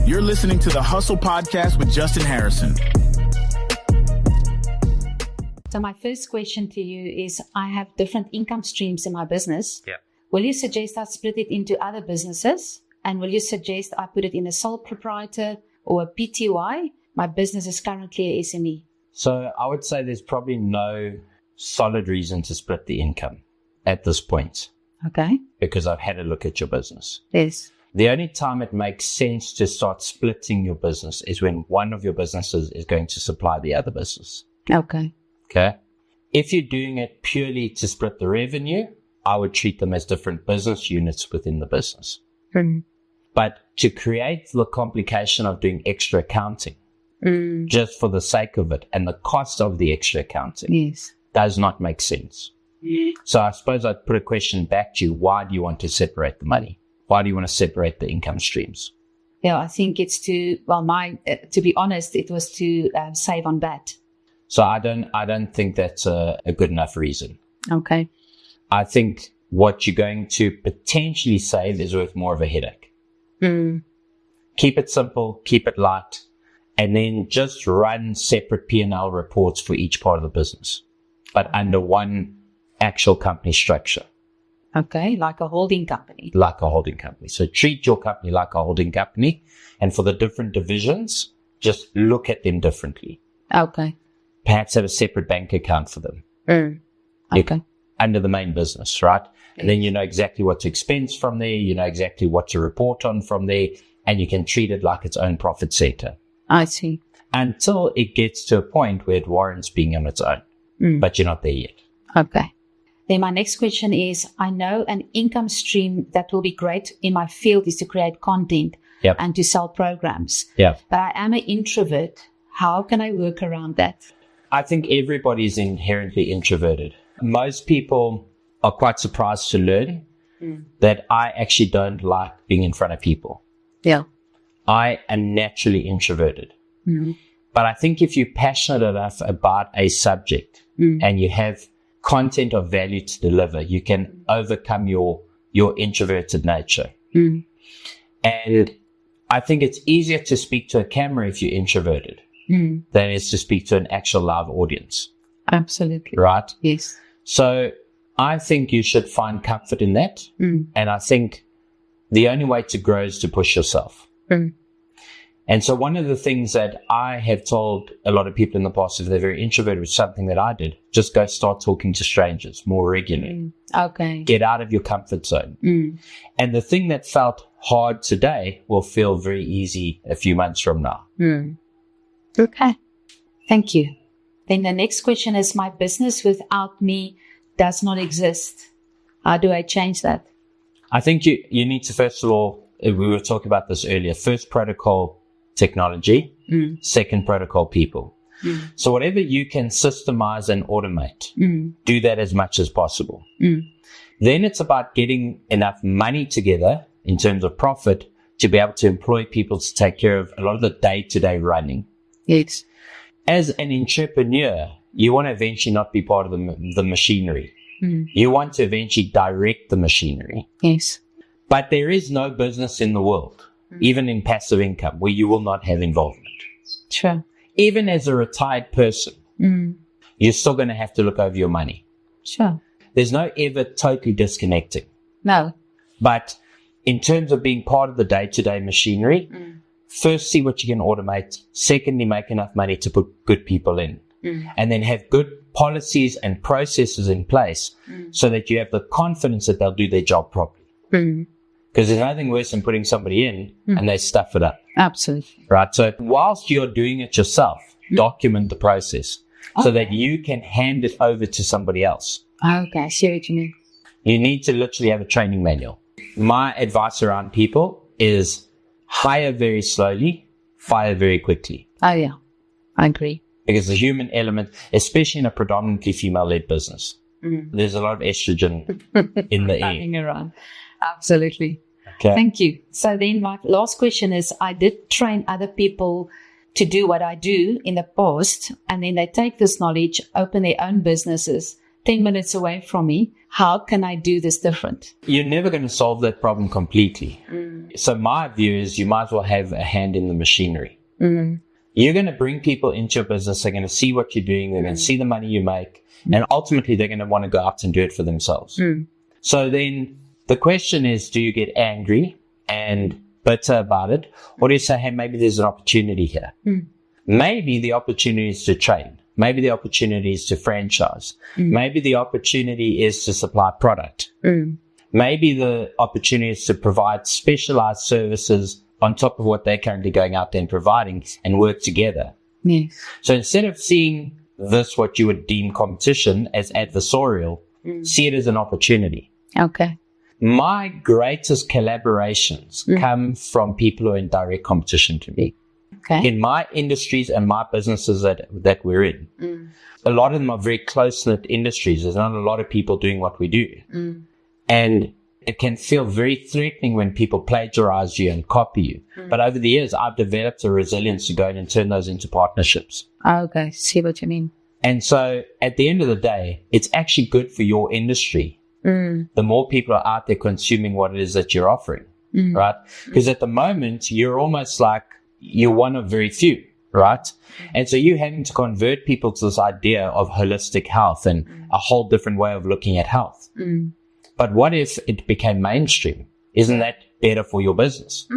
You're listening to the Hustle Podcast with Justin Harrison. So my first question to you is, I have different income streams in my business. Yeah. Will you suggest I split it into other businesses? And will you suggest I put it in a sole proprietor or a PTY? My business is currently a SME. So I would say there's probably no solid reason to split the income at this point. Okay. Because I've had a look at your business. Yes. The only time it makes sense to start splitting your business is when one of your businesses is going to supply the other business. Okay. Okay. If you're doing it purely to split the revenue, I would treat them as different business units within the business. But to create the complication of doing extra accounting, just for the sake of it and the cost of the extra accounting, yes, does not make sense. So I suppose I'd put a question back to you. Why do you want to separate the money? Why do you want to separate the income streams? Yeah, I think it's to be honest, it was to save on VAT. So I don't think that's a good enough reason. Okay. I think what you're going to potentially save is worth more of a headache. Keep it simple, keep it light, and then just run separate P&L reports for each part of the business, but under one actual company structure. Okay, like a holding company. Like a holding company. So treat your company like a holding company, and for the different divisions, just look at them differently. Okay. Perhaps have a separate bank account for them. Okay. Under the main business, right? And then you know exactly what to expense from there, you know exactly what to report on from there, and you can treat it like its own profit center. I see. Until it gets to a point where it warrants being on its own. But you're not there yet. Okay. Then my next question is, I know an income stream that will be great in my field is to create content and to sell programs. Yeah. But I am an introvert. How can I work around that? I think everybody is inherently introverted. Most people are quite surprised to learn that I actually don't like being in front of people. Yeah. I am naturally introverted. But I think if you're passionate enough about a subject and you have content of value to deliver, you can overcome your introverted nature. And I think it's easier to speak to a camera if you're introverted than it is to speak to an actual live audience. Absolutely. Right? Yes. So I think you should find comfort in that. And I think the only way to grow is to push yourself. And so one of the things that I have told a lot of people in the past, if they're very introverted, was something that I did. Just go start talking to strangers more regularly. Okay. Get out of your comfort zone. And the thing that felt hard today will feel very easy a few months from now. Okay. Thank you. Then the next question is, my business without me does not exist. How do I change that? I think you need to, first of all, we were talking about this earlier, first protocol, technology, second protocol, people. So whatever you can systemize and automate, do that as much as possible. Then it's about getting enough money together in terms of profit to be able to employ people to take care of a lot of the day-to-day running. Yes. As an entrepreneur, you want to eventually not be part of the machinery. You want to eventually direct the machinery. Yes. But there is no business in the world, even in passive income, where you will not have involvement. Sure. Even as a retired person, you're still going to have to look over your money. Sure. There's no ever totally disconnecting. No. But in terms of being part of the day-to-day machinery, first see what you can automate. Secondly, make enough money to put good people in. And then have good policies and processes in place so that you have the confidence that they'll do their job properly. Because there's nothing worse than putting somebody in and they stuff it up. Absolutely. Right. So whilst you're doing it yourself, document the process so that you can hand it over to somebody else. Okay, I see what you mean. You need to literally have a training manual. My advice around people is hire very slowly, fire very quickly. Oh, yeah. I agree. Because the human element, especially in a predominantly female-led business, there's a lot of estrogen in the air. Running around. Absolutely. Okay. Thank you. So then my last question is, I did train other people to do what I do in the past, and then they take this knowledge, open their own businesses, 10 minutes away from me. How can I do this different? You're never going to solve that problem completely. So my view is you might as well have a hand in the machinery. You're going to bring people into your business. They're going to see what you're doing. They're going to see the money you make. And ultimately, they're going to want to go out and do it for themselves. So then the question is, do you get angry and bitter about it? Or do you say, hey, maybe there's an opportunity here? Maybe the opportunity is to train. Maybe the opportunity is to franchise. Maybe the opportunity is to supply product. Maybe the opportunity is to provide specialized services on top of what they're currently going out there and providing and work together. Yes. So instead of seeing this, what you would deem competition, as adversarial, see it as an opportunity. Okay. My greatest collaborations come from people who are in direct competition to me. Okay. In my industries and my businesses that we're in, a lot of them are very close-knit industries. There's not a lot of people doing what we do. And it can feel very threatening when people plagiarize you and copy you. But over the years, I've developed a resilience to go in and turn those into partnerships. Okay. See what you mean. And so at the end of the day, it's actually good for your industry. The more people are out there consuming what it is that you're offering, right? Because at the moment, you're almost like you're one of very few, right? And so you're having to convert people to this idea of holistic health and a whole different way of looking at health. But what if it became mainstream? Isn't that better for your business?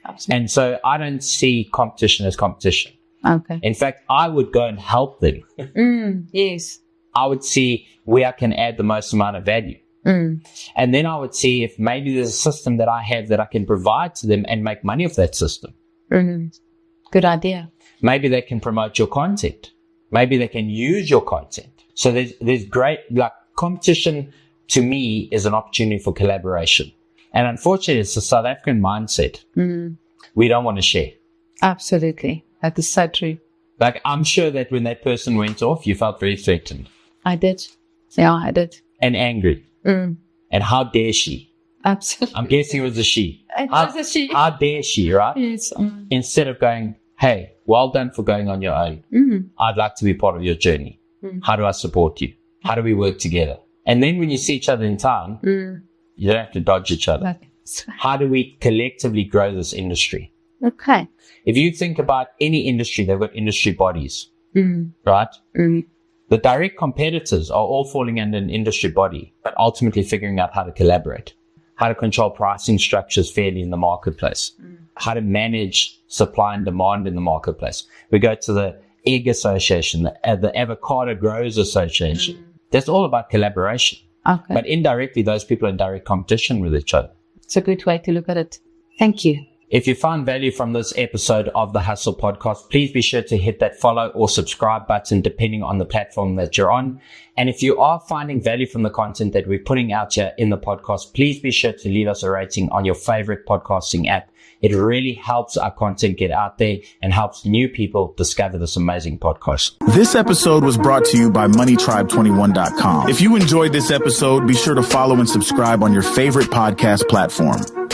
Absolutely. And so I don't see competition as competition. Okay. In fact, I would go and help them. Yes. I would see where I can add the most amount of value. And then I would see if maybe there's a system that I have that I can provide to them and make money off that system. Good idea. Maybe they can promote your content. Maybe they can use your content. So there's great, like, competition to me is an opportunity for collaboration. And unfortunately, it's a South African mindset. We don't want to share. Absolutely. That is so true. Like, I'm sure that when that person went off, you felt very threatened. I did. Yeah, I did. And angry. And how dare she? Absolutely. I'm guessing it was a she. It was a she. How dare she, right? Yes. Instead of going, hey, well done for going on your own. I'd like to be part of your journey. How do I support you? How do we work together? And then when you see each other in town, you don't have to dodge each other. How do we collectively grow this industry? Okay. If you think about any industry, they've got industry bodies, right? The direct competitors are all falling under an industry body, but ultimately figuring out how to collaborate, how to control pricing structures fairly in the marketplace, how to manage supply and demand in the marketplace. We go to the Egg Association, the Avocado Growers Association. That's all about collaboration. Okay. But indirectly, those people are in direct competition with each other. It's a good way to look at it. Thank you. If you found value from this episode of the Hustle Podcast, please be sure to hit that follow or subscribe button depending on the platform that you're on. And if you are finding value from the content that we're putting out here in the podcast, please be sure to leave us a rating on your favorite podcasting app. It really helps our content get out there and helps new people discover this amazing podcast. This episode was brought to you by MoneyTribe21.com. If you enjoyed this episode, be sure to follow and subscribe on your favorite podcast platform.